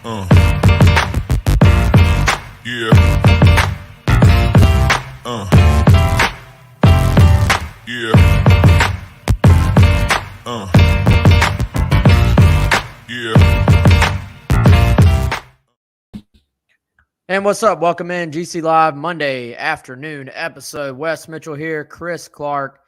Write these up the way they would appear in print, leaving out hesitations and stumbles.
Yeah. Yeah. Yeah. And what's up? Welcome in GC Live Monday afternoon episode. Wes Mitchell here, Chris Clark.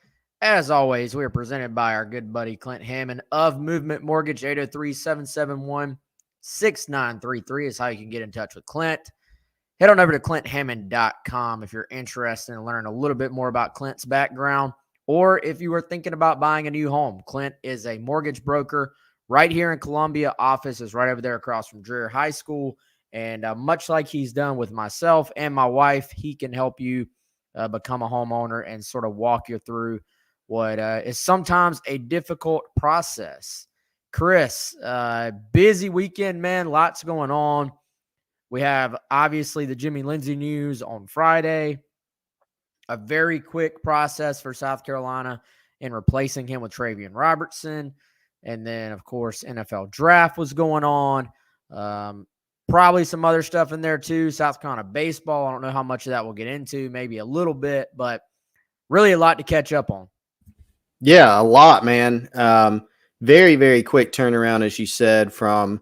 As always, we are presented by our good buddy Clint Hammond of Movement Mortgage. 803-771-6933 is how you can get in touch with Clint. Head on over to clint.hammond.com if you're interested in learning a little bit more about Clint's background, or if you were thinking about buying a new home. Clint is a mortgage broker right here in Columbia. Office is right over there across from Dreher High School. And much like he's done with myself and my wife, he can help you become a homeowner and sort of walk you through what is sometimes a difficult process. Chris, busy weekend, man. Lots going on. We have, obviously, the Jimmy Lindsey news on Friday. A very quick process for South Carolina in replacing him with Travian Robertson. And then, of course, NFL draft was going on. Probably some other stuff in there too. South Carolina baseball. I don't know how much of that we'll get into, maybe a little bit, but really a lot to catch up on. Yeah, a lot, man. Very, very quick turnaround, as you said, from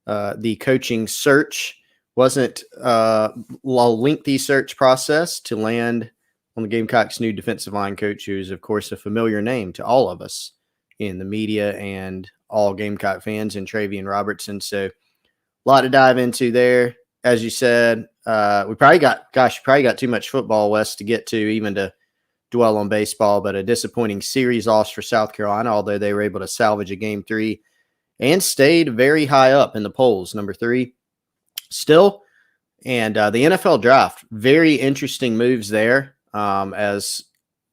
the coaching search. Wasn't a lengthy search process to land on the Gamecocks' new defensive line coach, who is, of course, a familiar name to all of us in the media and all Gamecock fans, and Travian Robertson. So a lot to dive into there. As you said, we probably got too much football, Wes, to get to, even to dwell on baseball, but a disappointing series loss for South Carolina, although they were able to salvage a game 3 and stayed very high up in the polls, number 3 still. And the NFL draft, very interesting moves there, as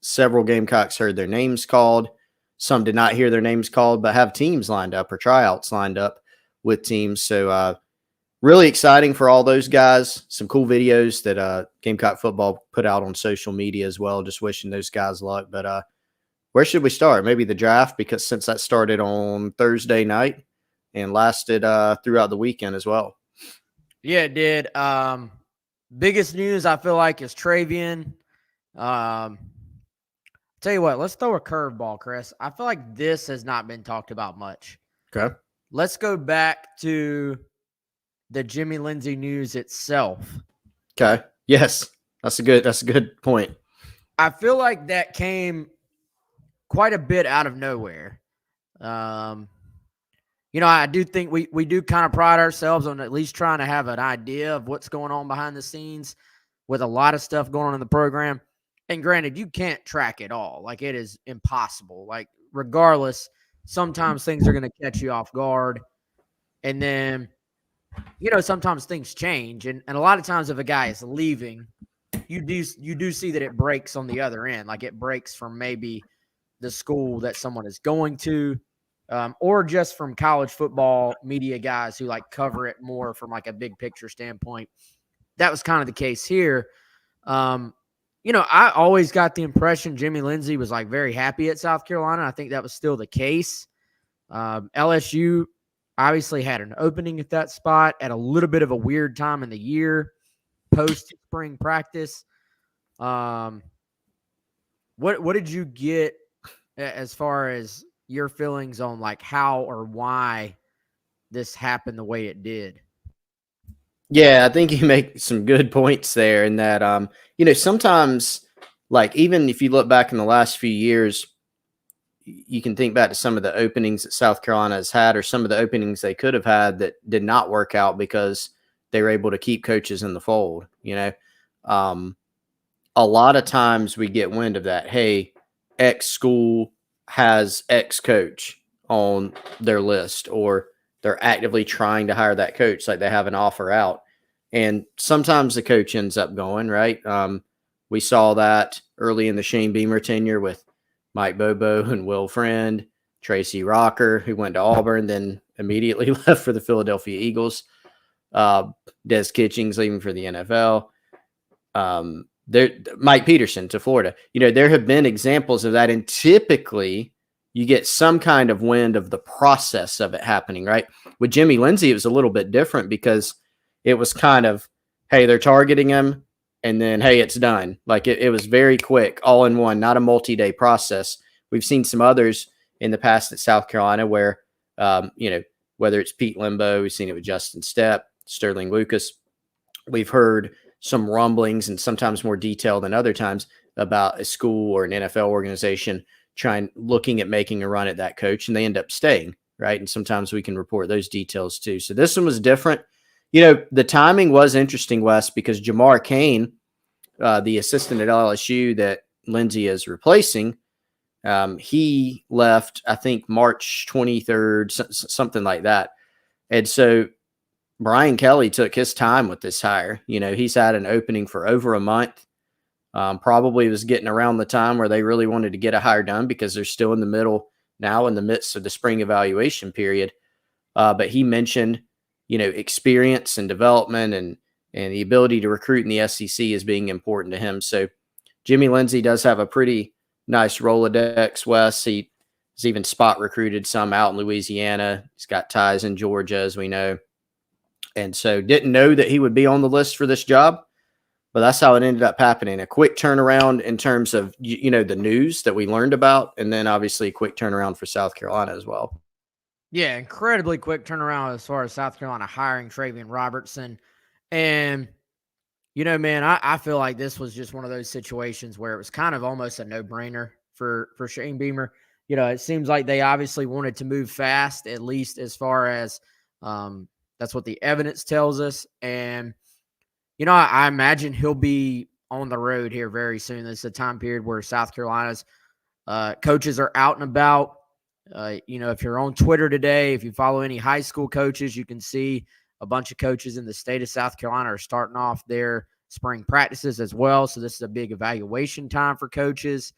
several Gamecocks heard their names called. Some did not hear their names called, but have teams lined up or tryouts lined up with teams. So really exciting for all those guys. Some cool videos that Gamecock football put out on social media as well. Just wishing those guys luck. But where should we start? Maybe the draft, because since that started on Thursday night and lasted throughout the weekend as well. Yeah, it did. Biggest news I feel like is Travian. Tell you what, let's throw a curveball, Chris. I feel like this has not been talked about much. Okay. Let's go back to the Jimmy Lindsey news itself. Okay. Yes. That's a good point. I feel like that came quite a bit out of nowhere. I do think we do kind of pride ourselves on at least trying to have an idea of what's going on behind the scenes with a lot of stuff going on in the program. And granted, you can't track it all. Like, it is impossible. Like, regardless, sometimes things are going to catch you off guard. And then, sometimes things change. And a lot of times if a guy is leaving, you do see that it breaks on the other end. Like, it breaks from maybe the school that someone is going to, or just from college football media guys who like cover it more from like a big picture standpoint. That was kind of the case here. I always got the impression Jimmy Lindsey was like very happy at South Carolina. I think that was still the case. LSU obviously had an opening at that spot at a little bit of a weird time in the year, post spring practice. What did you get as far as your feelings on like how or why this happened the way it did? Yeah, I think you make some good points there in that, sometimes, like, even if you look back in the last few years, you can think back to some of the openings that South Carolina has had, or some of the openings they could have had that did not work out because they were able to keep coaches in the fold. A lot of times we get wind of that. Hey, X school has X coach on their list, or they're actively trying to hire that coach, like they have an offer out. And sometimes the coach ends up going, right? We saw that early in the Shane Beamer tenure with Mike Bobo and Will Friend, Tracy Rocker, who went to Auburn, then immediately left for the Philadelphia Eagles. Des Kitchings leaving for the NFL. Mike Peterson to Florida. There have been examples of that, and typically you get some kind of wind of the process of it happening, right? With Jimmy Lindsey, it was a little bit different because it was kind of, hey, they're targeting him, and then, hey, it's done. Like it was very quick, all in one, not a multi-day process. We've seen some others in the past at South Carolina where, whether it's Pete Limbo, we've seen it with Justin Stepp, Sterling Lucas. We've heard some rumblings and sometimes more detail than other times about a school or an NFL organization looking at making a run at that coach, and they end up staying, right? And sometimes we can report those details too. So this one was different. The timing was interesting, Wes, because Jamar Cain, the assistant at LSU that Lindsay is replacing, he left, I think, March 23rd, something like that. And so Brian Kelly took his time with this hire. He's had an opening for over a month. Probably was getting around the time where they really wanted to get a hire done because they're still in the midst of the spring evaluation period. But he mentioned, experience and development and the ability to recruit in the SEC as being important to him. So Jimmy Lindsey does have a pretty nice Rolodex, Wes. He's even spot recruited some out in Louisiana. He's got ties in Georgia, as we know. And so didn't know that he would be on the list for this job, but that's how it ended up happening. A quick turnaround in terms of, the news that we learned about, and then obviously a quick turnaround for South Carolina as well. Yeah, incredibly quick turnaround as far as South Carolina hiring Travian Robertson. And, man, I feel like this was just one of those situations where it was kind of almost a no-brainer for Shane Beamer. It seems like they obviously wanted to move fast, at least as far as that's what the evidence tells us. And, I imagine he'll be on the road here very soon. This is a time period where South Carolina's coaches are out and about. If you're on Twitter today, if you follow any high school coaches, you can see a bunch of coaches in the state of South Carolina are starting off their spring practices as well. So this is a big evaluation time for coaches.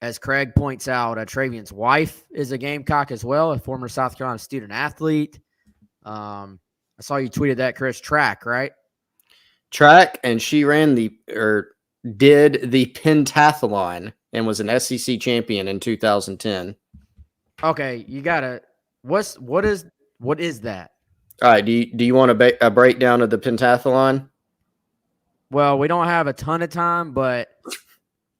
As Craig points out, Travian's wife is a Gamecock as well, a former South Carolina student athlete. I saw you tweeted that, Chris. Track, right? Track, and she did the pentathlon and was an SEC champion in 2010. Okay, you gotta. What is that? All right, do you want a breakdown of the pentathlon? Well, we don't have a ton of time, but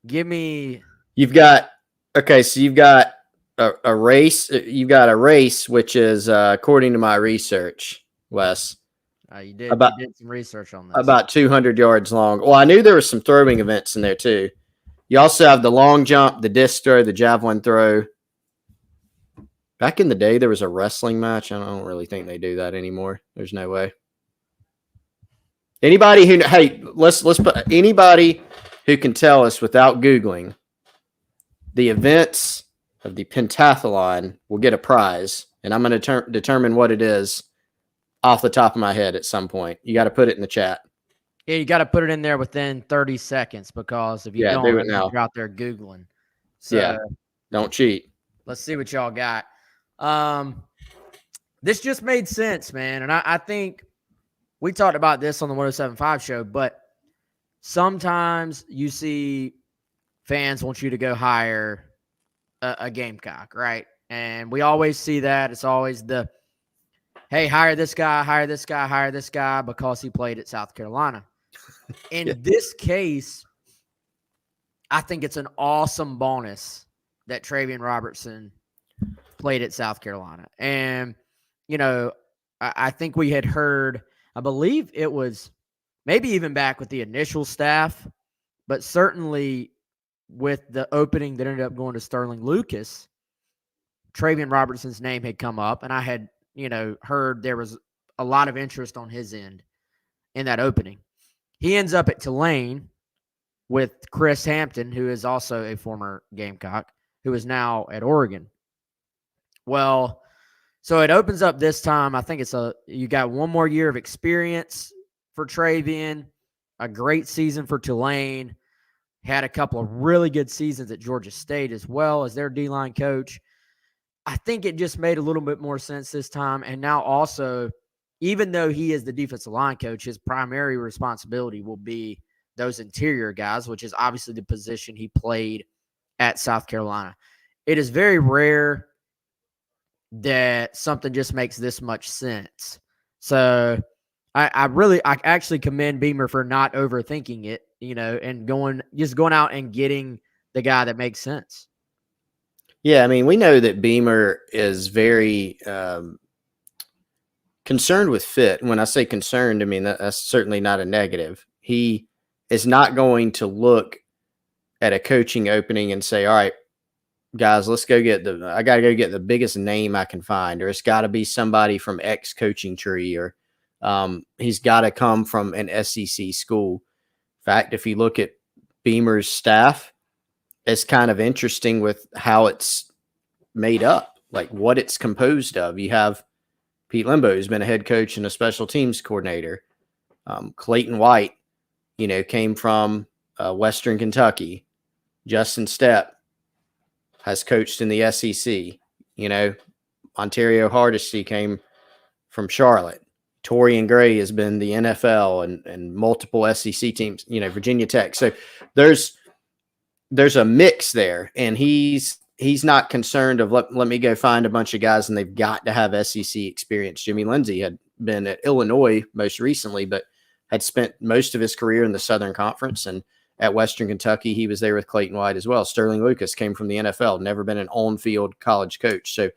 give me. You've got a race. You've got a race, which is according to my research, Wes. You did some research on this. About 200 yards long. Well, I knew there were some throwing events in there too. You also have the long jump, the disc throw, the javelin throw. Back in the day, there was a wrestling match. I don't really think they do that anymore. There's no way. Anybody let's put anybody who can tell us without Googling the events of the pentathlon will get a prize, and I'm going to determine what it is off the top of my head at some point. You got to put it in the chat. Yeah, you got to put it in there within 30 seconds because if you don't, do it now. You're out there Googling. So, yeah, don't cheat. Let's see what y'all got. This just made sense, man. And I think we talked about this on the 107.5 show, but sometimes you see fans want you to go hire a Gamecock, right? And we always see that. It's always the, hey, hire this guy because he played at South Carolina. In this case, I think it's an awesome bonus that Travian Robertson played at South Carolina. And, I think we had heard, I believe it was maybe even back with the initial staff, but certainly with the opening that ended up going to Sterling Lucas, Travian Robertson's name had come up, and I had, heard there was a lot of interest on his end in that opening. He ends up at Tulane with Chris Hampton, who is also a former Gamecock, who is now at Oregon. Well, so it opens up this time. I think you got one more year of experience for Travian, a great season for Tulane, had a couple of really good seasons at Georgia State as well as their D-line coach. I think it just made a little bit more sense this time. And now also, even though he is the defensive line coach, his primary responsibility will be those interior guys, which is obviously the position he played at South Carolina. it is very rare that something just makes this much sense. So I actually commend Beamer for not overthinking it, and going out and getting the guy that makes sense. Yeah, I mean, we know that Beamer is very concerned with fit. When I say concerned, I mean that's certainly not a negative. He is not going to look at a coaching opening and say, all right, guys, let's go I got to go get the biggest name I can find, or it's got to be somebody from X coaching tree, or he's got to come from an SEC school. In fact, if you look at Beamer's staff, it's kind of interesting with how it's made up, like what it's composed of. You have Pete Limbo, who's been a head coach and a special teams coordinator. Clayton White, came from Western Kentucky. Justin Stepp has coached in the SEC. Ontario Hardesty came from Charlotte. Torian Gray has been the NFL and multiple SEC teams, Virginia Tech. So there's a mix there, and he's not concerned of let me go find a bunch of guys and they've got to have SEC experience. Jimmy Lindsey had been at Illinois most recently, but had spent most of his career in the Southern Conference, and at Western Kentucky, he was there with Clayton White as well. Sterling Lucas came from the NFL, never been an on-field college coach. So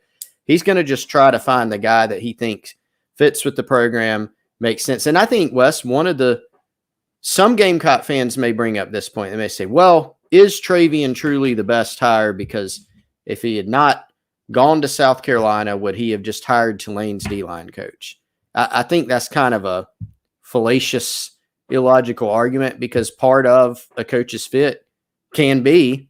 he's going to just try to find the guy that he thinks fits with the program, makes sense. And I think, Wes, some Gamecock fans may bring up this point. They may say, well, is Travian truly the best hire? Because if he had not gone to South Carolina, would he have just hired Tulane's D-line coach? I think that's kind of a fallacious, illogical argument, because part of a coach's fit can be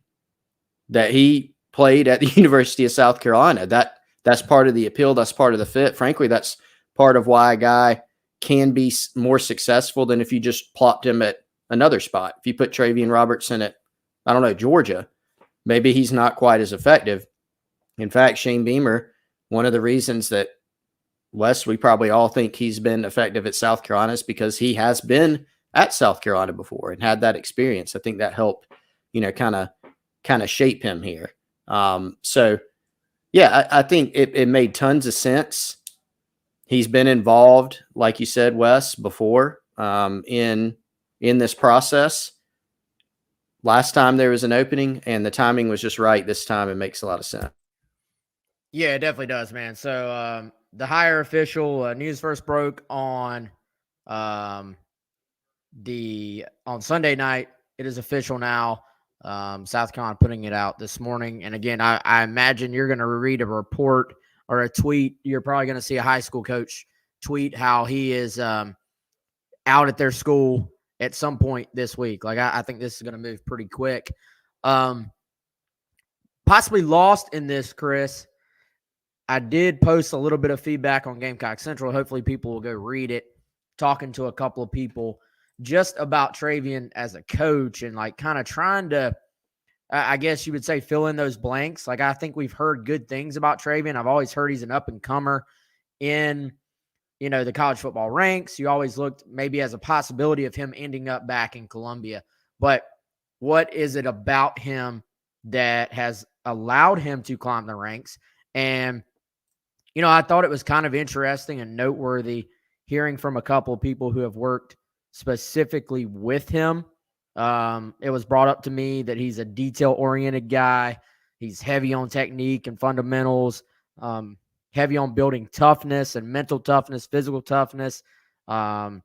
that he played at the University of South Carolina. That's part of the appeal. That's part of the fit. Frankly, that's part of why a guy can be more successful than if you just plopped him at another spot. If you put Travian Robertson at, Georgia, maybe he's not quite as effective. In fact, Shane Beamer, one of the reasons that, Wes, we probably all think he's been effective at South Carolina is because he has been at South Carolina before and had that experience. I think that helped, kind of shape him here. So, yeah, I think it made tons of sense. He's been involved, like you said, Wes, before in this process. Last time there was an opening, and the timing was just right. This time it makes a lot of sense. Yeah, it definitely does, man. So the hire official news first broke on Sunday night. It is official now. South Carolina putting it out this morning. And again, I imagine you're going to read a report or a tweet. You're probably going to see a high school coach tweet how he is out at their school at some point this week. Like, I think this is going to move pretty quick. Possibly lost in this, Chris. I did post a little bit of feedback on Gamecock Central. Hopefully people will go read it. Talking to a couple of people just about Travian as a coach and like kind of trying to, I guess you would say, fill in those blanks. Like, I think we've heard good things about Travian. I've always heard he's an up and comer in, the college football ranks. You always looked maybe as a possibility of him ending up back in Columbia. But what is it about him that has allowed him to climb the ranks? And, I thought it was kind of interesting and noteworthy hearing from a couple of people who have worked specifically with him. It was brought up to me that he's a detail-oriented guy. He's heavy on technique and fundamentals, heavy on building toughness and mental toughness, physical toughness, that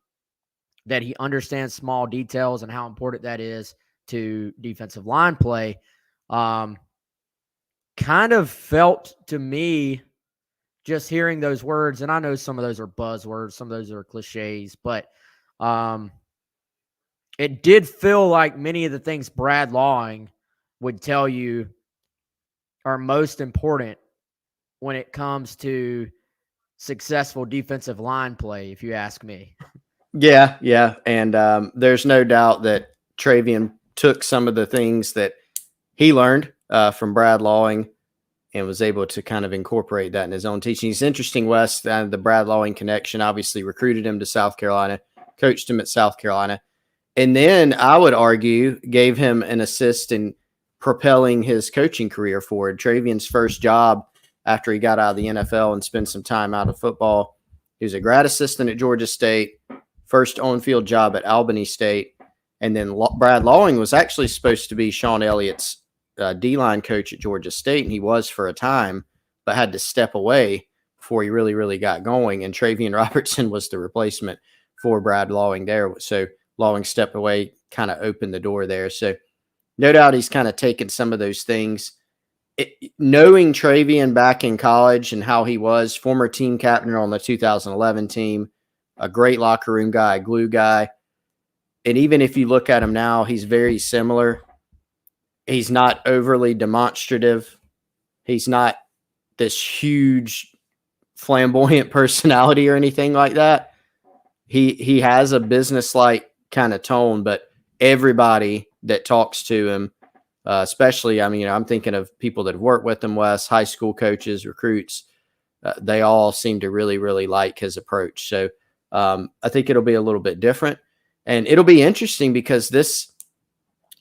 he understands small details and how important that is to defensive line play. Kind of felt to me, just hearing those words, and I know some of those are buzzwords, some of those are cliches, but it did feel like many of the things Brad Lawing would tell you are most important when it comes to successful defensive line play, if you ask me. Yeah. And there's no doubt that Travian took some of the things that he learned from Brad Lawing and was able to kind of incorporate that in his own teaching. It's interesting, Wes, the Brad Lawing connection obviously recruited him to South Carolina, coached him at South Carolina, and then I would argue gave him an assist in propelling his coaching career forward. Travian's first job after he got out of the NFL and spent some time out of football, he was a grad assistant at Georgia State, first on-field job at Albany State, and then Brad Lawing was actually supposed to be Sean Elliott's D-line coach at Georgia State, and he was for a time, but had to step away before he really, really got going. And Travian Robertson was the replacement for Brad Lawing there. So Lawing stepped away, kind of opened the door there. So no doubt he's kind of taken some of those things. Knowing Travian back in college and how he was, former team captain on the 2011 team, a great locker room guy, glue guy. And even if you look at him now, he's very similar. He's not overly demonstrative. He's not this huge flamboyant personality or anything like that. He has a business-like kind of tone, but everybody that talks to him, especially, I mean, I'm thinking of people that have worked with him, Wes, high school coaches, recruits, they all seem to really, really like his approach. So I think it'll be a little bit different. And it'll be interesting because this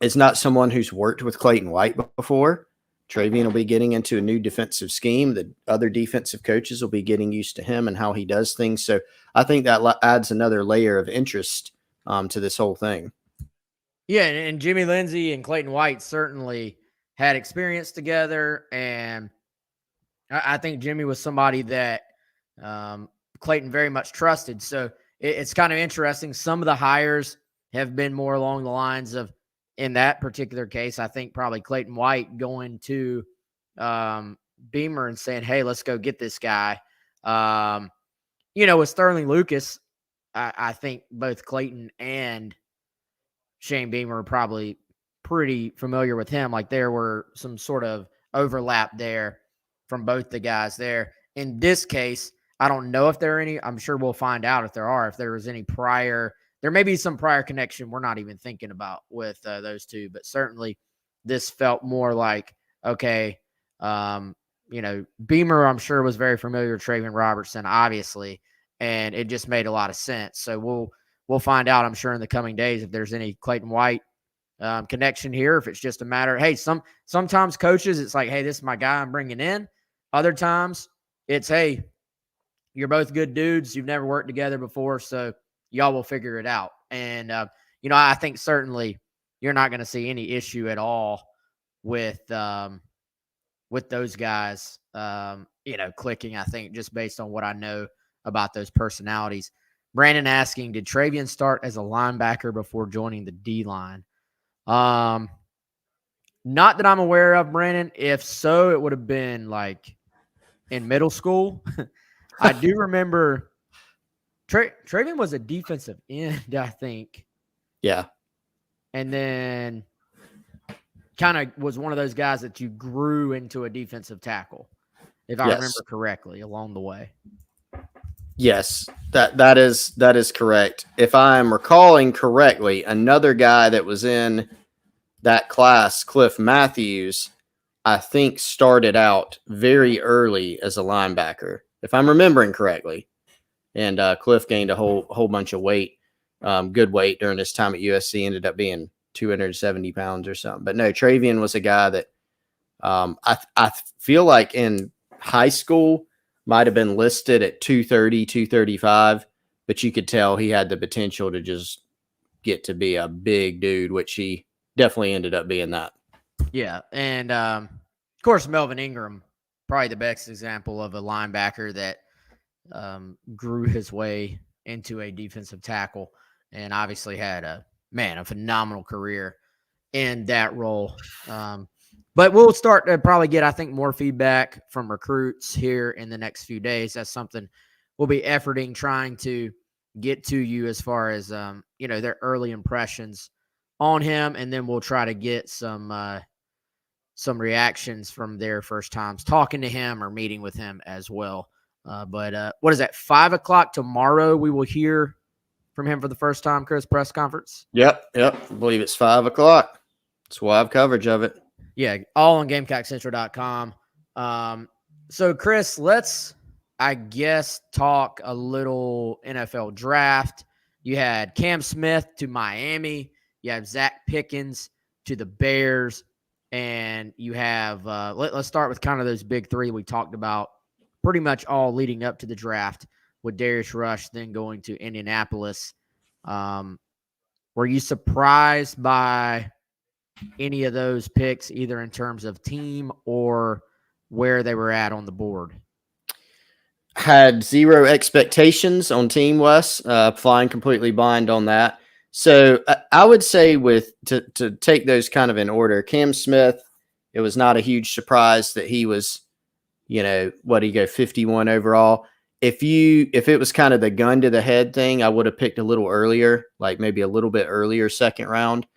is not someone who's worked with Clayton White before. Travian will be getting into a new defensive scheme. The other defensive coaches will be getting used to him and how he does things. So I think that adds another layer of interest to this whole thing. Yeah, and Jimmy Lindsey and Clayton White certainly had experience together, and I think Jimmy was somebody that Clayton very much trusted. So it's kind of interesting. Some of the hires have been more along the lines of, in that particular case, I think probably Clayton White going to Beamer and saying, hey, let's go get this guy. With Sterling Lucas, I think both Clayton and Shane Beamer are probably pretty familiar with him. Like there were some sort of overlap there from both the guys there. In this case, I don't know if there are any. I'm sure we'll find out if there was any prior. There may be some prior connection we're not even thinking about with those two, but certainly this felt more like, okay, Beamer, I'm sure, was very familiar with Travian Robertson, obviously, and it just made a lot of sense. So we'll find out, I'm sure, in the coming days if there's any Clayton White connection here, if it's just a matter, hey, sometimes coaches, it's like, hey, this is my guy I'm bringing in. Other times it's, hey, you're both good dudes. You've never worked together before, so y'all will figure it out. And, I think certainly you're not going to see any issue at all with those guys, clicking, I think, just based on what I know about those personalities. Brandon asking, did Travian start as a linebacker before joining the D-line? Not that I'm aware of, Brandon. If so, it would have been like in middle school. I do remember Travian was a defensive end, I think. Yeah. And then kind of was one of those guys that you grew into a defensive tackle, if I remember correctly, along the way. Yes, that is correct. If I'm recalling correctly, another guy that was in that class, Cliff Matthews, I think started out very early as a linebacker, if I'm remembering correctly. And Cliff gained a whole bunch of weight, good weight during his time at USC, ended up being 270 pounds or something. But no, Travian was a guy that I feel like in high school might have been listed at 230, 235, but you could tell he had the potential to just get to be a big dude, which he definitely ended up being that. Yeah, and of course, Melvin Ingram, probably the best example of a linebacker that grew his way into a defensive tackle and obviously had a phenomenal career in that role. But we'll start to probably get, I think, more feedback from recruits here in the next few days. That's something we'll be efforting, trying to get to you as far as, their early impressions on him. And then we'll try to get some reactions from their first times talking to him or meeting with him as well. But what is that? 5:00 tomorrow, we will hear from him for the first time, Chris, press conference. Yep. I believe it's 5:00. So we'll have coverage of it. Yeah, all on GamecockCentral.com. So, Chris, let's, I guess, talk a little NFL draft. You had Cam Smith to Miami. You have Zach Pickens to the Bears. and you have let's start with kind of those big three we talked about pretty much all leading up to the draft, with Darius Rush then going to Indianapolis. Were you surprised by any of those picks, either in terms of team or where they were at on the board? Had zero expectations on Team Wes, flying completely blind on that. So I would say to take those kind of in order, Cam Smith, it was not a huge surprise that he was, what do you go, 51 overall. If it was kind of the gun to the head thing, I would have picked a little earlier, like maybe a little bit earlier second round.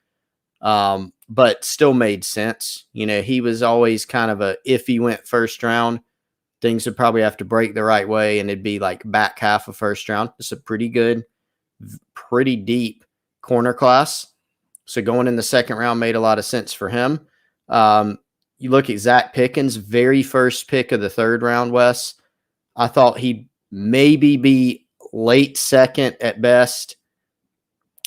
But still made sense. He was always kind of if he went first round, things would probably have to break the right way, and it'd be like back half of first round. It's a pretty good, pretty deep corner class. So going in the second round made a lot of sense for him. You look at Zach Pickens, very first pick of the third round, Wes. I thought he'd maybe be late second at best,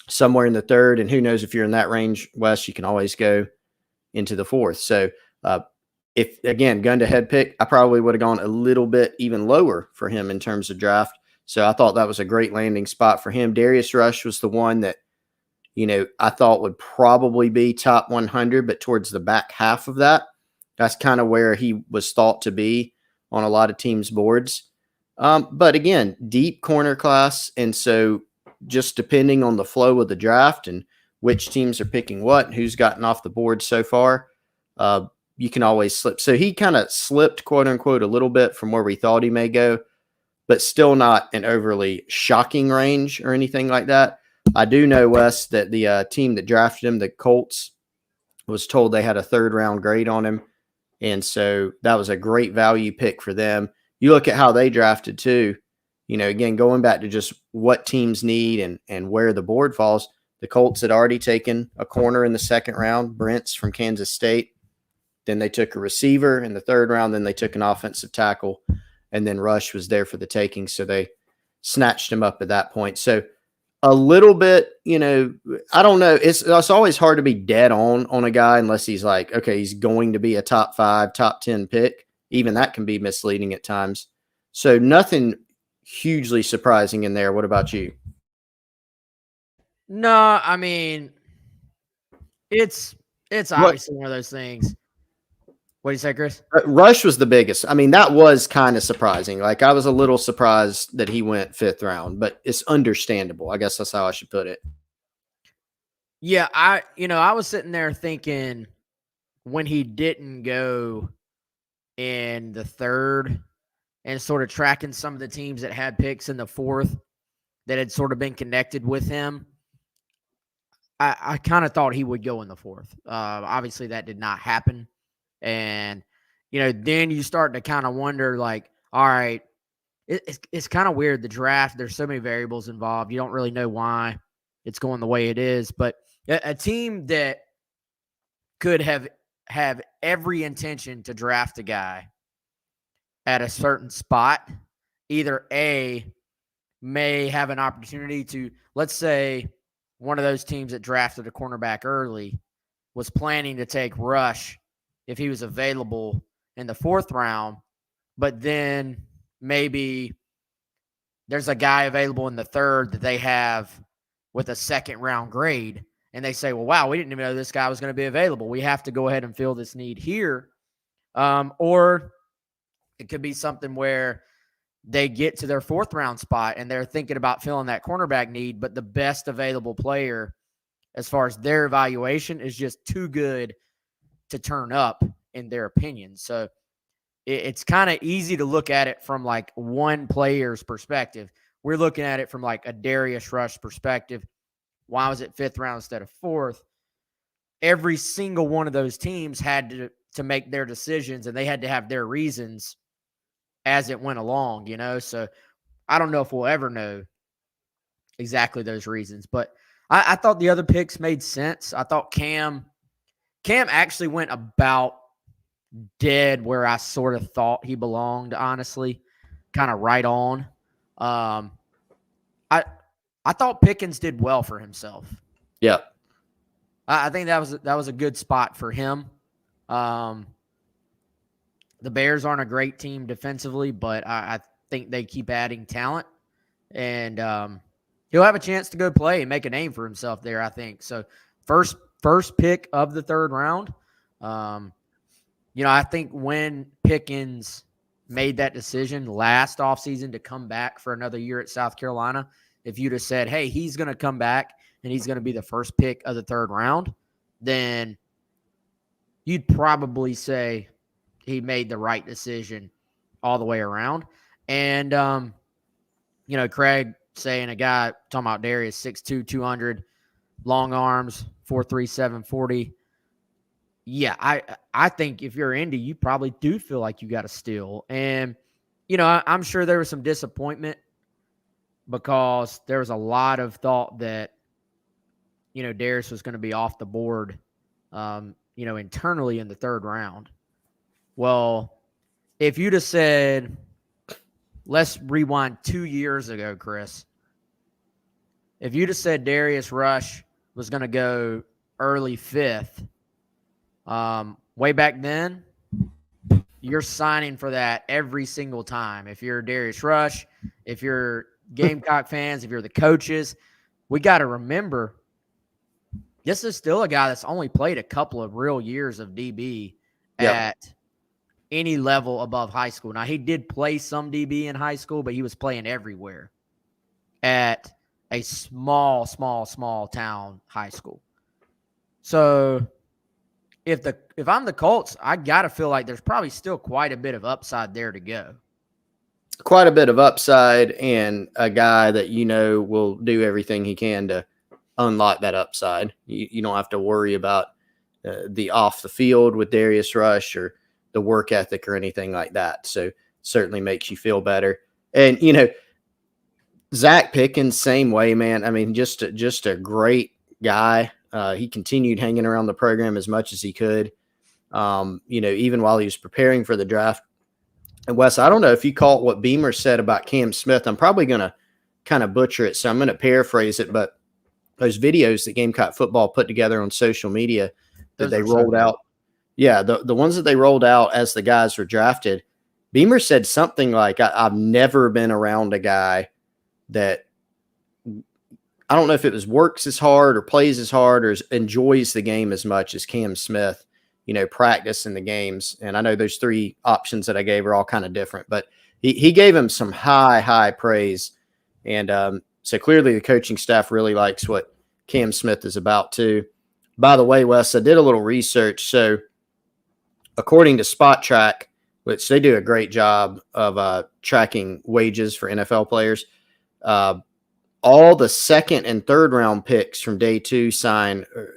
somewhere in the third. And who knows, if you're in that range, Wes, you can always go into the fourth. So if, again, gun to head pick, I probably would have gone a little bit even lower for him in terms of draft. So I thought that was a great landing spot for him. Darius Rush was the one that, I thought would probably be top 100, but towards the back half of that, that's kind of where he was thought to be on a lot of teams' boards. But again, deep corner class. And so just depending on the flow of the draft and which teams are picking what and who's gotten off the board so far, you can always slip. So he kind of slipped, quote unquote, a little bit from where we thought he may go, but still not an overly shocking range or anything like that. I do know, Wes, that the team that drafted him, the Colts, was told they had a third round grade on him. And so that was a great value pick for them. You look at how they drafted too, again, going back to just what teams need and where the board falls. The Colts had already taken a corner in the second round, Brents from Kansas State. Then they took a receiver in the third round. Then they took an offensive tackle, and then Rush was there for the taking. So they snatched him up at that point. So a little bit, I don't know. It's always hard to be dead on a guy unless he's like, okay, he's going to be a top 5, top 10 pick. Even that can be misleading at times. So nothing hugely surprising in there. What about you? No, I mean, it's obviously one of those things. What do you say, Chris? Rush was the biggest. I mean, that was kind of surprising. Like, I was a little surprised that he went 5th round, but it's understandable. I guess that's how I should put it. Yeah, I was sitting there thinking when he didn't go in the third and sort of tracking some of the teams that had picks in the fourth that had sort of been connected with him, I kind of thought he would go in the fourth. Obviously, that did not happen. And, then you start to kind of wonder, like, all right, it's kind of weird, the draft. There's so many variables involved. You don't really know why it's going the way it is. But a team that could have every intention to draft a guy at a certain spot, either A, may have an opportunity to, let's say, one of those teams that drafted a cornerback early was planning to take Rush if he was available in the 4th round, but then maybe there's a guy available in the 3rd that they have with a 2nd round grade, and they say, well, wow, we didn't even know this guy was going to be available. We have to go ahead and fill this need here. Or it could be something where they get to their 4th round spot and they're thinking about filling that cornerback need, but the best available player as far as their evaluation is just too good to turn up in their opinion. So it's kind of easy to look at it from like one player's perspective. We're looking at it from like a Darius Rush perspective. Why was it 5th round instead of 4th? Every single one of those teams had to make their decisions, and they had to have their reasons as it went along, So I don't know if we'll ever know exactly those reasons, but I thought the other picks made sense. I thought Cam actually went about dead where I sort of thought he belonged, honestly, kind of right on. I thought Pickens did well for himself. Yeah. I think that was a good spot for him. The Bears aren't a great team defensively, but I think they keep adding talent. And he'll have a chance to go play and make a name for himself there, I think. So first pick of the third round. I think when Pickens made that decision last offseason to come back for another year at South Carolina, if you'd have said, hey, he's going to come back and he's going to be the first pick of the third round, then you'd probably say he made the right decision all the way around. And, Craig saying a guy talking about Darius, 6'2", 200, long arms, 4'3", 740. Yeah, I think if you're Indy, you probably do feel like you got a steal. And, I'm sure there was some disappointment because there was a lot of thought that, Darius was going to be off the board, internally in the third round. Well, if you'd have said, let's rewind 2 years ago, Chris, if you'd have said Darius Rush was going to go early fifth, way back then, you're signing for that every single time. If you're Darius Rush, if you're Gamecock fans, if you're the coaches, we got to remember this is still a guy that's only played a couple of real years of DB at any level above high school. Now, he did play some DB in high school, but he was playing everywhere at a small town high school. So if I'm the Colts, I got to feel like there's probably still quite a bit of upside there to go. Quite a bit of upside, and a guy that will do everything he can to unlock that upside. You don't have to worry about the off the field with Darius Rush or the work ethic or anything like that. So certainly makes you feel better. And Zach Pickens, same way, man. I mean, just a great guy. He continued hanging around the program as much as he could. Even while he was preparing for the draft. And Wes, I don't know if you caught what Beamer said about Cam Smith. I'm probably going to kind of butcher it, so I'm going to paraphrase it. But those videos that Gamecock football put together on social media that they rolled out, the ones that they rolled out as the guys were drafted, Beamer said something like, I've never been around a guy that, I don't know if it was works as hard or plays as hard or enjoys the game as much as Cam Smith, practice in the games. And I know those three options that I gave are all kind of different, but he gave him some high praise. And so clearly the coaching staff really likes what Cam Smith is about too. By the way, Wes, I did a little research. So according to Spot Track, which they do a great job of tracking wages for NFL players, all the second and third round picks from day two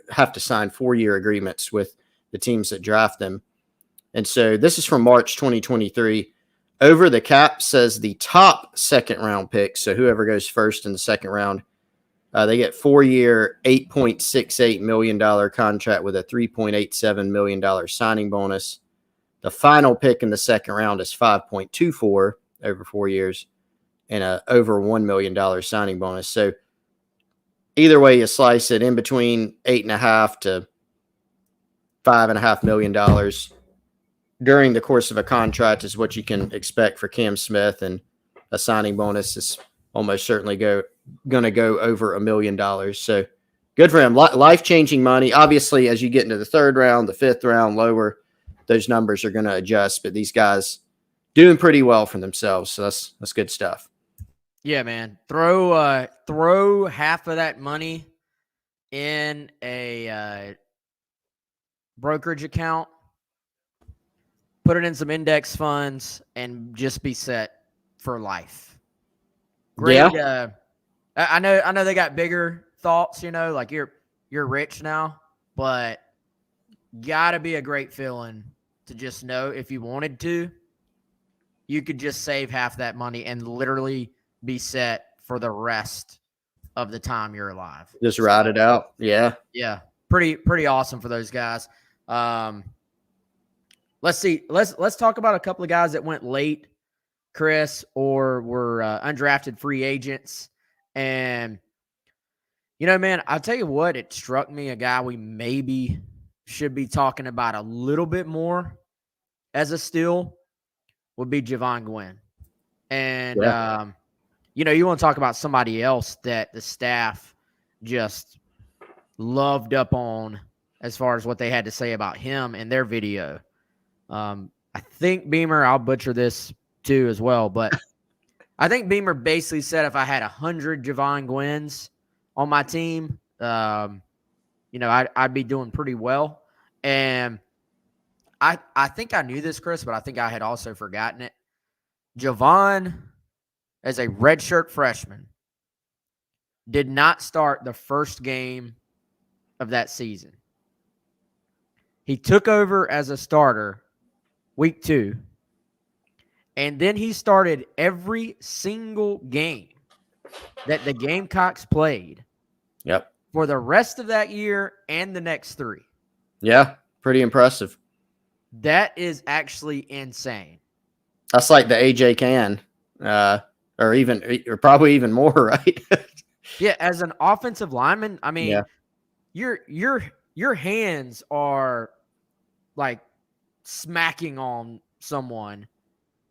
have to sign 4-year agreements with the teams that draft them. And so this is from March 2023. Over the Cap says the top second round picks, so whoever goes first in the second round, they get 4-year, $8.68 million contract with a $3.87 million signing bonus. The final pick in the second round is 5.24 over 4 years and a over $1 million signing bonus. So either way you slice it, in between $8.5 to $5.5 million during the course of a contract is what you can expect for Cam Smith, and a signing bonus is almost certainly going to go over $1 million. So good for him. Life-changing money. Obviously, as you get into the third round, the fifth round, lower, those numbers are going to adjust. But these guys doing pretty well for themselves. So that's good stuff. Yeah, man. Throw half of that money in a brokerage account, put it in some index funds, and just be set for life. Great. Yeah. I know they got bigger thoughts, like you're rich now, but gotta be a great feeling to just know if you wanted to, you could just save half that money and literally be set for the rest of the time you're alive. Just ride it out. Yeah. Yeah. Pretty awesome for those guys. Let's see. Let's talk about a couple of guys that went late, Chris, or were undrafted free agents. And, man, I'll tell you what, it struck me, a guy we maybe should be talking about a little bit more as a steal would be Javon Gwynn. And, you want to talk about somebody else that the staff just loved up on as far as what they had to say about him in their video. I think Beamer, I'll butcher this too as well, but I think Beamer basically said if I had 100 Javon Gwynns on my team, I'd be doing pretty well. And I think I knew this, Chris, but I think I had also forgotten it. Javon, as a redshirt freshman, did not start the first game of that season. He took over as a starter week 2, and then he started every single game that the Gamecocks played. Yep. For the rest of that year and the next 3. Yeah, pretty impressive. That is actually insane. That's like the AJ Can, or probably even more, right? Yeah, as an offensive lineman, I mean, your hands are like smacking on someone,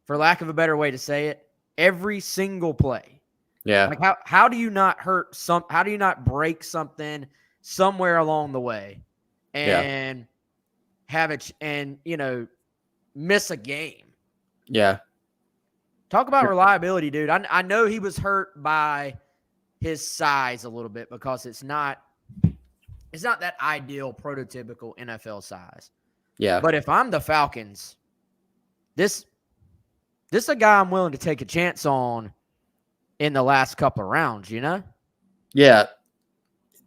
for lack of a better way to say it, every single play. Yeah. Like how do you not how do you not break something somewhere along the way and have it and miss a game? Yeah. Talk about reliability, dude. I know he was hurt by his size a little bit because it's not that ideal prototypical NFL size. Yeah. But if I'm the Falcons, this is a guy I'm willing to take a chance on in the last couple of rounds, Yeah.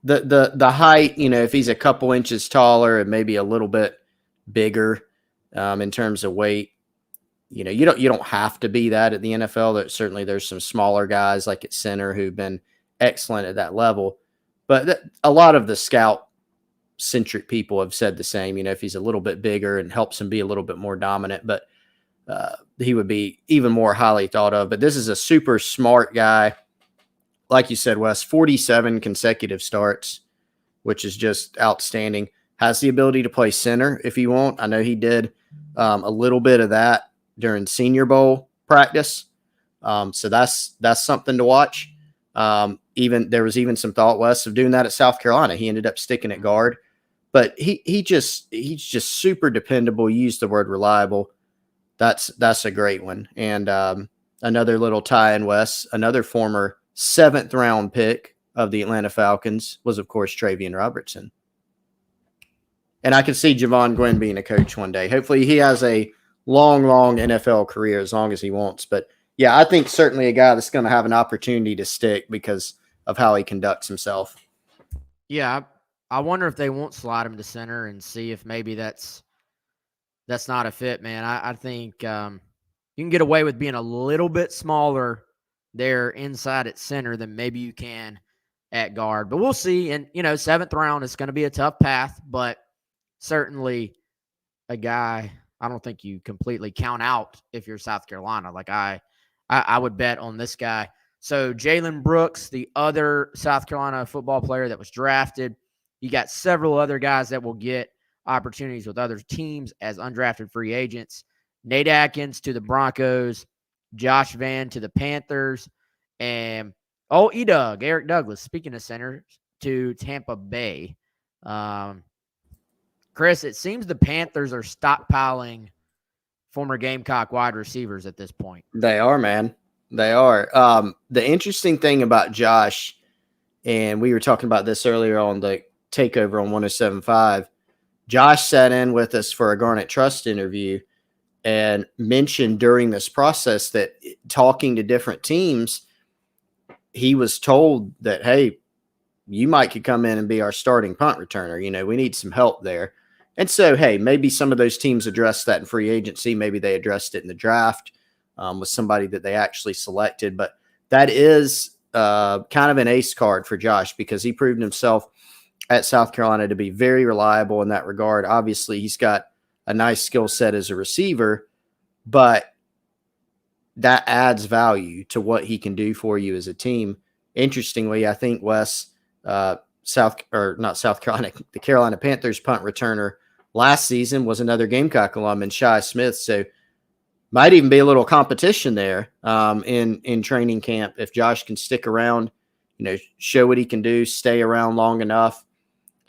The height, if he's a couple inches taller and maybe a little bit bigger in terms of weight, you don't have to be that at the NFL. Certainly there's some smaller guys like at center who've been excellent at that level. But a lot of the scout-centric people have said the same, if he's a little bit bigger and helps him be a little bit more dominant. But he would be even more highly thought of. But this is a super smart guy. Like you said, Wes, 47 consecutive starts, which is just outstanding. Has the ability to play center if you want. I know he did a little bit of that during Senior Bowl practice. So that's something to watch. There was even some thought, Wes, of doing that at South Carolina. He ended up sticking at guard. But he's just super dependable. You used the word reliable. That's a great one. And another little tie-in, Wes, another former 7th round pick of the Atlanta Falcons was, of course, Travian Robertson. And I could see Javon Gwynn being a coach one day. Hopefully he has a long NFL career as long as he wants. But, yeah, I think certainly a guy that's going to have an opportunity to stick because of how he conducts himself. Yeah, I wonder if they won't slide him to center and see if maybe that's not a fit, man. I think you can get away with being a little bit smaller there inside at center than maybe you can at guard. But we'll see. And, 7th round is going to be a tough path, but certainly a guy I don't think you completely count out if you're South Carolina. Like I would bet on this guy. So Jalen Brooks, the other South Carolina football player that was drafted, you got several other guys that will get opportunities with other teams as undrafted free agents. Nate Atkins to the Broncos, Josh Vann to the Panthers, and E-Doug, Eric Douglas, speaking of centers, to Tampa Bay. Chris, it seems the Panthers are stockpiling former Gamecock wide receivers at this point. They are, man. They are. The interesting thing about Josh, and we were talking about this earlier on the takeover on 107.5, Josh sat in with us for a Garnet Trust interview and mentioned during this process that talking to different teams, he was told that, hey, you could come in and be our starting punt returner. We need some help there. And so, hey, maybe some of those teams addressed that in free agency. Maybe they addressed it in the draft with somebody that they actually selected. But that is kind of an ace card for Josh because he proved himself at South Carolina to be very reliable in that regard. Obviously, he's got a nice skill set as a receiver, but that adds value to what he can do for you as a team. Interestingly, I think Wes, the Carolina Panthers punt returner last season was another Gamecock alum in Shy Smith. So might even be a little competition there in training camp if Josh can stick around, show what he can do, stay around long enough.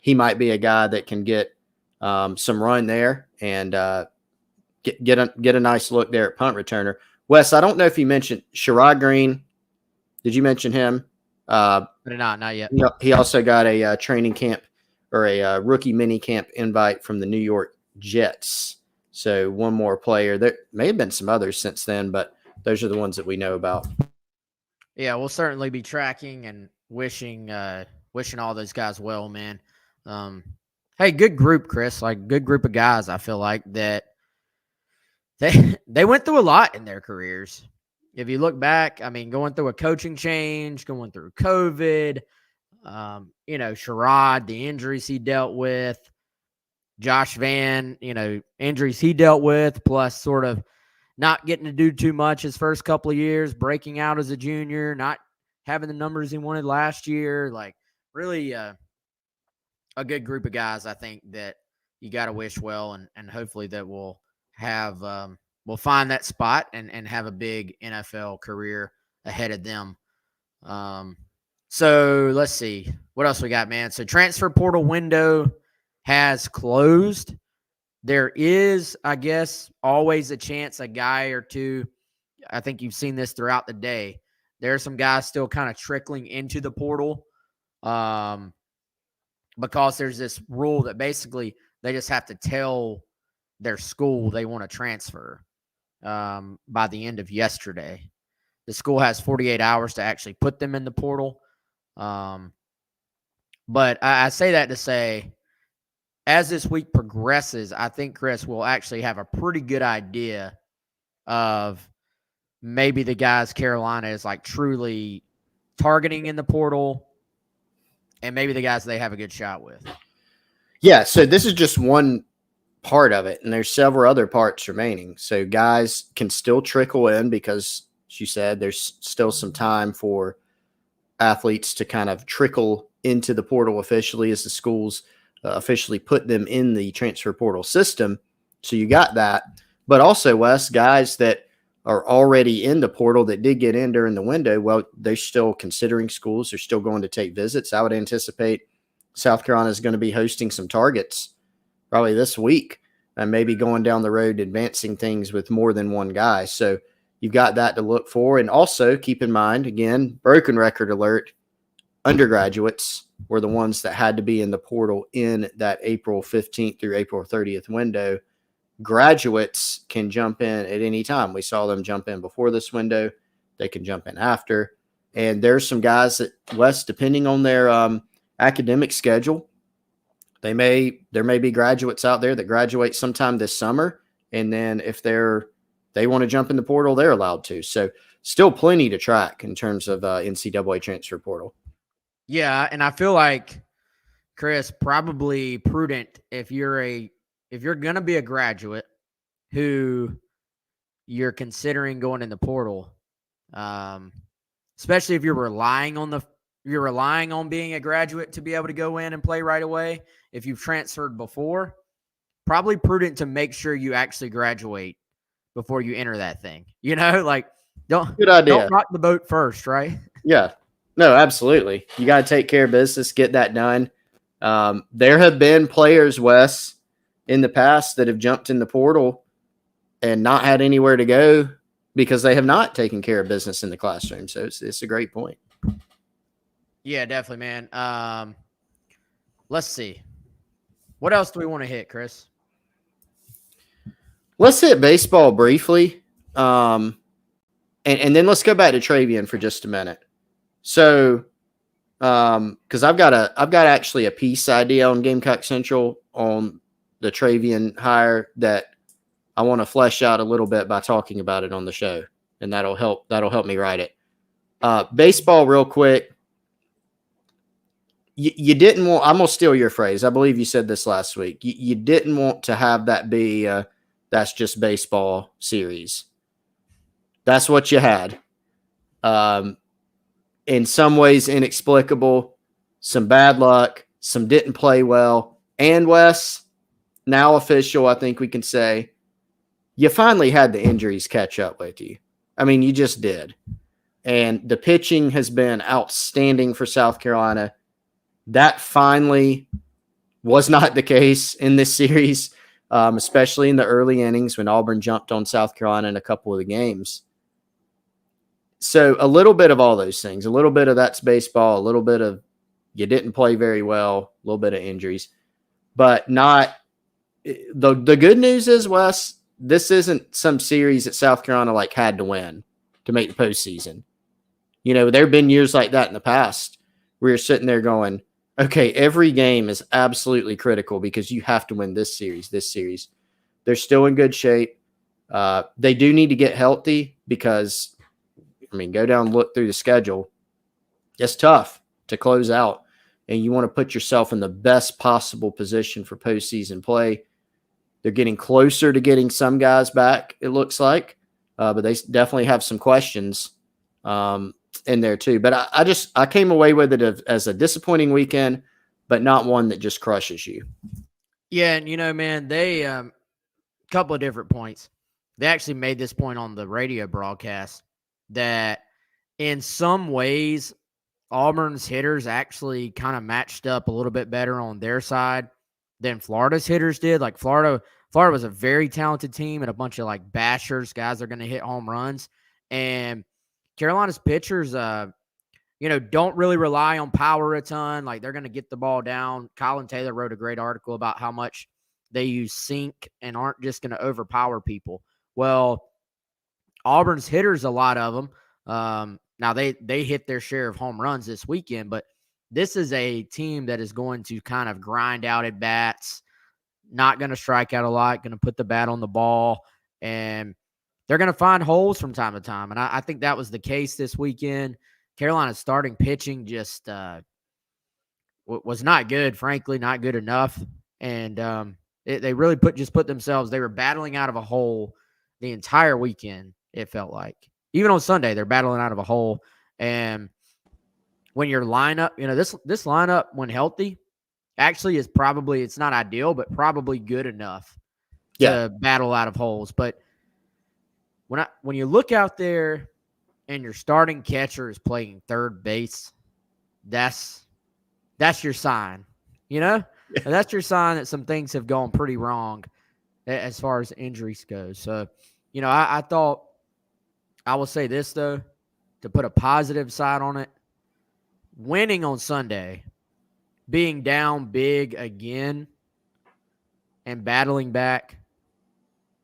He might be a guy that can get some run there and get a nice look there at punt returner. Wes, I don't know if you mentioned Sherrod Green. Did you mention him? Not yet. He also got a training camp or a rookie mini camp invite from the New York Jets. So one more player. There may have been some others since then, but those are the ones that we know about. Yeah, we'll certainly be tracking and wishing all those guys well, man. Hey, good group, Chris. Like, good group of guys. I feel like that they went through a lot in their careers. If you look back, I mean, going through a coaching change, going through COVID, Sherrod, the injuries he dealt with, Josh Van, injuries he dealt with, plus sort of not getting to do too much his first couple of years, breaking out as a junior, not having the numbers he wanted last year. Like, really a good group of guys, I think, that you got to wish well, and hopefully that we'll have we'll find that spot and have a big NFL career ahead of them. So let's see. What else we got, man? So transfer portal window has closed. There is, I guess, always a chance a guy or two. I think you've seen this throughout the day. There are some guys still kind of trickling into the portal because there's this rule that basically they just have to tell their school they want to transfer by the end of yesterday. The school has 48 hours to actually put them in the portal. But I say that to say, as this week progresses, I think, Chris, will actually have a pretty good idea of maybe the guys Carolina is like truly targeting in the portal and maybe the guys they have a good shot with. Yeah, so this is just one part of it, and there's several other parts remaining. So guys can still trickle in because, as you said, there's still some time for athletes to kind of trickle into the portal officially as the schools officially put them in the transfer portal system. So you got that. But also, Wes, guys that are already in the portal that did get in during the window, well, they're still considering schools. They're still going to take visits. I would anticipate South Carolina is going to be hosting some targets probably this week and maybe going down the road advancing things with more than one guy. So you've got that to look for. And also keep in mind, again, broken record alert, undergraduates were the ones that had to be in the portal in that April 15th through April 30th window. Graduates can jump in at any time. We saw them jump in before this window. They can jump in after. And there's some guys that, Wes, depending on their academic schedule, there may be graduates out there that graduate sometime this summer. And then if they want to jump in the portal, they're allowed to. So still plenty to track in terms of NCAA transfer portal. Yeah, and I feel like, Chris, probably prudent if you're going to be a graduate who you're considering going in the portal, especially if you're relying on being a graduate to be able to go in and play right away. If you've transferred before, probably prudent to make sure you actually graduate before you enter that thing. Don't rock the boat first, right? Yeah. No, absolutely. You got to take care of business, get that done. There have been players, Wes, in the past that have jumped in the portal and not had anywhere to go because they have not taken care of business in the classroom. So it's a great point. Yeah, definitely, man. Let's see. What else do we want to hit, Chris? Let's hit baseball briefly. And then let's go back to Travian for just a minute. So, because I've got actually a piece idea on Gamecock Central on the Travian hire that I want to flesh out a little bit by talking about it on the show, and that'll help me write it. Baseball, real quick. You didn't want. I'm gonna steal your phrase. I believe you said this last week. You didn't want to have that be that's just baseball series. That's what you had. In some ways inexplicable, some bad luck, some didn't play well. And Wes, now official, I think we can say, you finally had the injuries catch up with you. I mean, you just did. And the pitching has been outstanding for South Carolina. That finally was not the case in this series, especially in the early innings when Auburn jumped on South Carolina in a couple of the games. So a little bit of all those things, a little bit of that's baseball, a little bit of you didn't play very well, a little bit of injuries, but not the good news is, Wes, this isn't some series that South Carolina like had to win to make the postseason. You know, there have been years like that in the past where you're sitting there going, okay, every game is absolutely critical because you have to win this series. They're still in good shape. They do need to get healthy because, I mean, go down and look through the schedule. It's tough to close out, and you want to put yourself in the best possible position for postseason play. They're getting closer to getting some guys back, it looks like, but they definitely have some questions in there too. But I came away with it as a disappointing weekend, but not one that just crushes you. Yeah, and you know, man, they couple of different points. They actually made this point on the radio broadcast that in some ways Auburn's hitters actually kind of matched up a little bit better on their side than Florida's hitters did. Like Florida was a very talented team and a bunch of like bashers, guys that are going to hit home runs. And Carolina's pitchers, don't really rely on power a ton. Like they're going to get the ball down. Colin Taylor wrote a great article about how much they use sink and aren't just going to overpower people. Well, Auburn's hitters, a lot of them, now they hit their share of home runs this weekend, but this is a team that is going to kind of grind out at bats, not going to strike out a lot, going to put the bat on the ball, and they're going to find holes from time to time. And I think that was the case this weekend. Carolina's starting pitching just was not good, frankly, not good enough. And they really put themselves, they were battling out of a hole the entire weekend, it felt like. Even on Sunday, they're battling out of a hole. And when your lineup, this lineup, when healthy, actually is probably, it's not ideal, but probably good enough to battle out of holes. But when you look out there and your starting catcher is playing third base, that's your sign, And that's your sign that some things have gone pretty wrong as far as injuries goes. So, I thought, I will say this, though, to put a positive side on it, winning on Sunday, being down big again and battling back.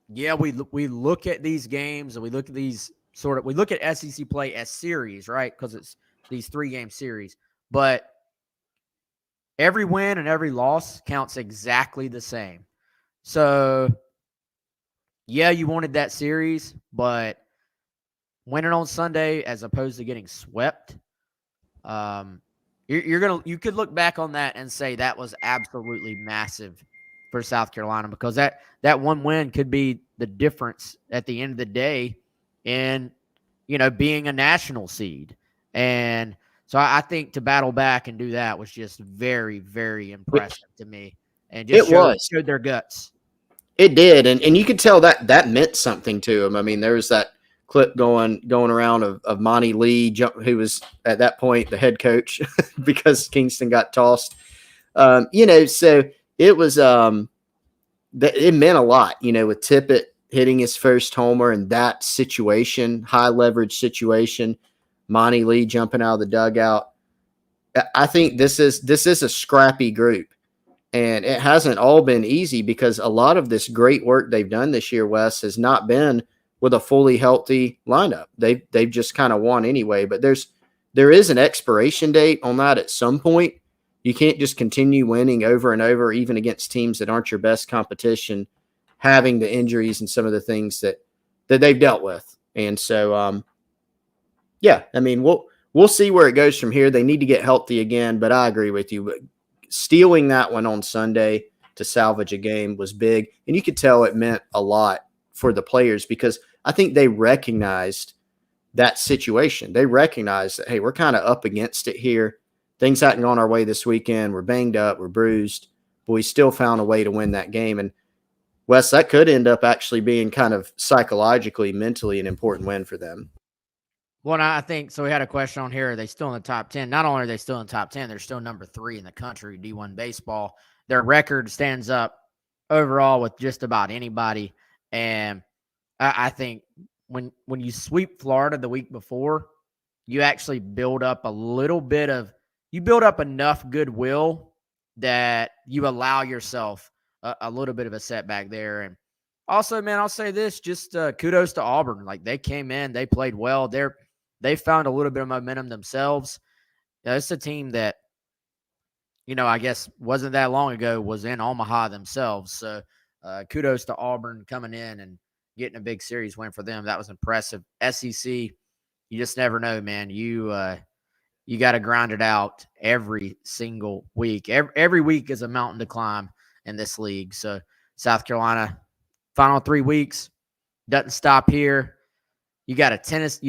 Yeah, we look at these games and we look at these we look at SEC play as series, right? Because it's these 3-game series. But every win and every loss counts exactly the same. So, yeah, you wanted that series, but winning on Sunday as opposed to getting swept, you could look back on that and say that was absolutely massive for South Carolina, because that one win could be the difference at the end of the day in being a national seed. And so I think to battle back and do that was just very, very impressive to me, and just showed their guts. It did, and you could tell that meant something to him. I mean, there was that clip going around of Monty Lee, who was at that point the head coach because Kingston got tossed. So it was it meant a lot, with Tippett hitting his first homer in that situation, high leverage situation, Monty Lee jumping out of the dugout. I think this is a scrappy group. And it hasn't all been easy because a lot of this great work they've done this year, Wes, has not been with a fully healthy lineup. They've just kind of won anyway. But there is an expiration date on that at some point. You can't just continue winning over and over, even against teams that aren't your best competition, having the injuries and some of the things that they've dealt with. And so, I mean, we'll see where it goes from here. They need to get healthy again, but I agree with you. But stealing that one on Sunday to salvage a game was big. And you could tell it meant a lot for the players because I think they recognized that situation. They recognized that, hey, we're kind of up against it here. Things hadn't gone our way this weekend. We're banged up. We're bruised. but we still found a way to win that game. And Wes, that could end up actually being kind of psychologically, mentally an important win for them. Well, I think so. We had a question on here. Are they still in the top 10? Not only are they still in the top 10, they're still number 3 in the country, D1 baseball. Their record stands up overall with just about anybody. And I think when you sweep Florida the week before, you actually build up enough goodwill that you allow yourself a little bit of a setback there. And also, man, I'll say this, just kudos to Auburn. Like, they came in, they played well. They found a little bit of momentum themselves. It's a team that, I guess wasn't that long ago was in Omaha themselves. So kudos to Auburn coming in and getting a big series win for them. That was impressive. SEC, you just never know, man. You got to grind it out every single week. Every week is a mountain to climb in this league. So South Carolina, final 3 weeks, doesn't stop here. You got Tennessee,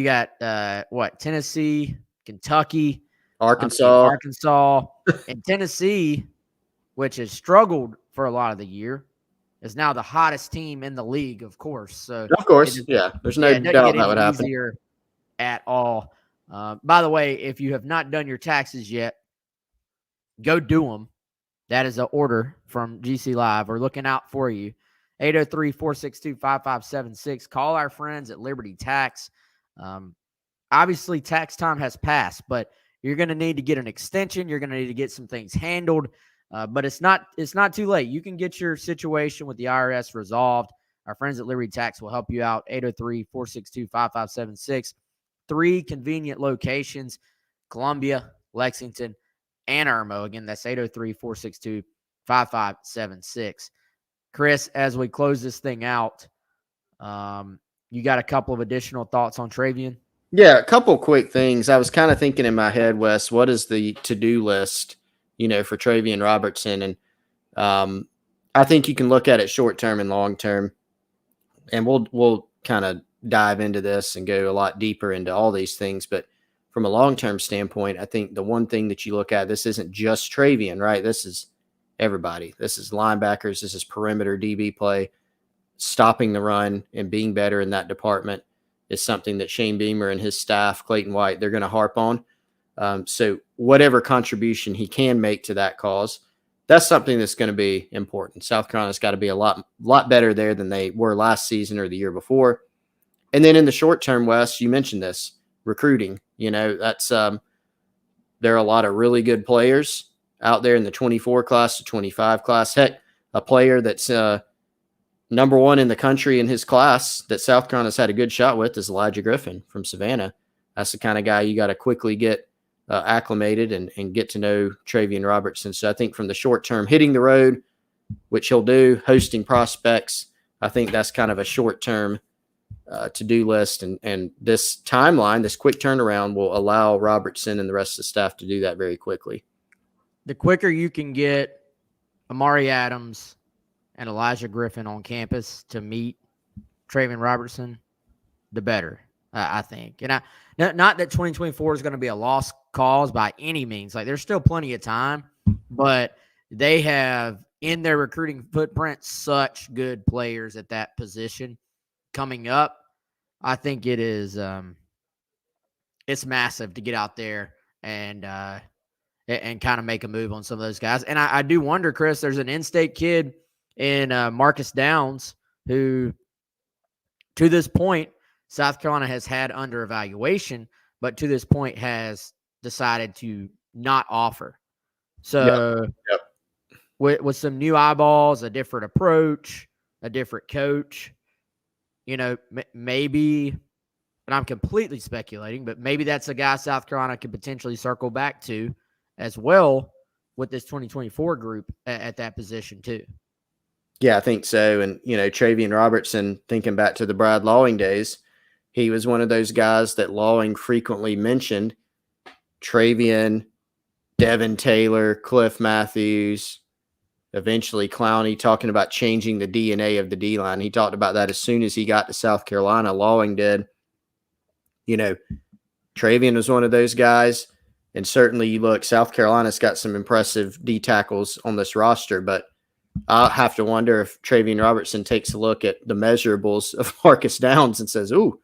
Kentucky, Arkansas, and Tennessee, which has struggled for a lot of the year, is now the hottest team in the league, of course. So of course, there's no doubt that would happen. Easier at all. By the way, if you have not done your taxes yet, go do them. That is an order from GC Live. We're looking out for you. 803-462-5576. Call our friends at Liberty Tax. Obviously, tax time has passed, but you're going to need to get an extension. You're going to need to get some things handled, but it's not too late. You can get your situation with the IRS resolved. Our friends at Liberty Tax will help you out. 803-462-5576. 3 convenient locations: Columbia, Lexington, and Irmo. Again, that's 803-462-5576. Chris, as we close this thing out, you got a couple of additional thoughts on Travian? Yeah, a couple quick things. I was kind of thinking in my head, Wes, what is the to-do list, for Travian Robertson? And I think you can look at it short-term and long-term, and we'll kind of dive into this and go a lot deeper into all these things. But from a long-term standpoint, I think the one thing that you look at, this isn't just Travian, right? This is everybody. This is linebackers. This is perimeter DB play. Stopping the run and being better in that department is something that Shane Beamer and his staff, Clayton White, they're going to harp on. So whatever contribution he can make to that cause, that's something that's going to be important. South Carolina's got to be a lot better there than they were last season or the year before. And then in the short term, Wes, you mentioned this, recruiting. That's there are a lot of really good players out there in the 24 class, the 25 class. Heck, a player that's number 1 in the country in his class that South Carolina's had a good shot with is Elijah Griffin from Savannah. That's the kind of guy you got to quickly get acclimated and get to know Travian Robertson. So I think from the short term, hitting the road, which he'll do, hosting prospects, I think that's kind of a short term to-do list. And this timeline, this quick turnaround will allow Robertson and the rest of the staff to do that very quickly. The quicker you can get Amari Adams and Elijah Griffin on campus to meet Travian Robertson, the better, I think. And not that 2024 is going to be a lost cause by any means. Like, there's still plenty of time, but they have in their recruiting footprint such good players at that position coming up. I think it is it's massive to get out there and kind of make a move on some of those guys. And I do wonder, Chris, there's an in-state kid in Marcus Downs who, to this point, South Carolina has had under evaluation, but to this point has decided to not offer. So Yep. With some new eyeballs, a different approach, a different coach, maybe, and I'm completely speculating, but maybe that's a guy South Carolina could potentially circle back to as well with this 2024 group at that position too. Yeah, I think so. And, Travian Robertson, thinking back to the Brad Lawing days, he was one of those guys that Lawing frequently mentioned. Travian, Devin Taylor, Cliff Matthews, eventually Clowney, talking about changing the DNA of the D-line. He talked about that as soon as he got to South Carolina. Lawing did. Travian was one of those guys. And certainly you look, South Carolina's got some impressive D tackles on this roster, but I'll have to wonder if Travian Robertson takes a look at the measurables of Marcus Downs and says, "Ooh,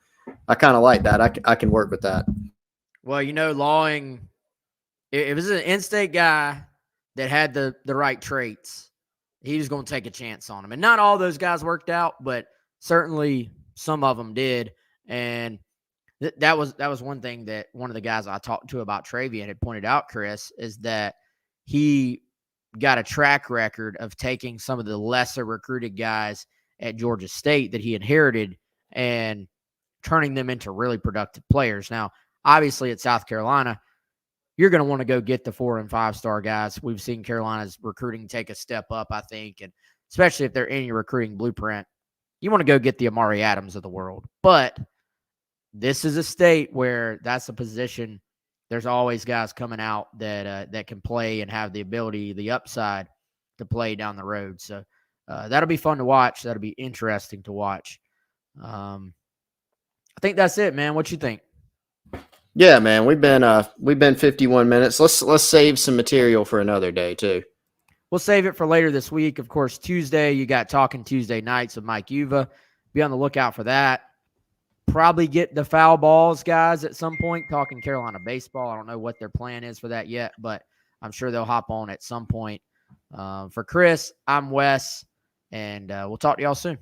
I kind of like that. I can work with that." Well, Lawing, if it was an in-state guy that had the right traits, he was going to take a chance on him. And not all those guys worked out, but certainly some of them did. And that was one thing that one of the guys I talked to about Travian had pointed out, Chris, is that he got a track record of taking some of the lesser recruited guys at Georgia State that he inherited and turning them into really productive players. Now, obviously at South Carolina, you're going to want to go get the 4 and 5 star guys. We've seen Carolina's recruiting take a step up, I think, and especially if they're in your recruiting blueprint, you want to go get the Amari Adams of the world. But this is a state where that's a position. There's always guys coming out that can play and have the ability, the upside to play down the road. So that'll be fun to watch. That'll be interesting to watch. I think that's it, man. What you think? Yeah, man, we've been 51 minutes. Let's save some material for another day too. We'll save it for later this week. Of course, Tuesday, you got Talking Tuesday Nights with Mike Uva. Be on the lookout for that. Probably get the foul balls guys at some point, talking Carolina baseball. I don't know what their plan is for that yet, but I'm sure they'll hop on at some point. For Chris, I'm Wes, and we'll talk to y'all soon.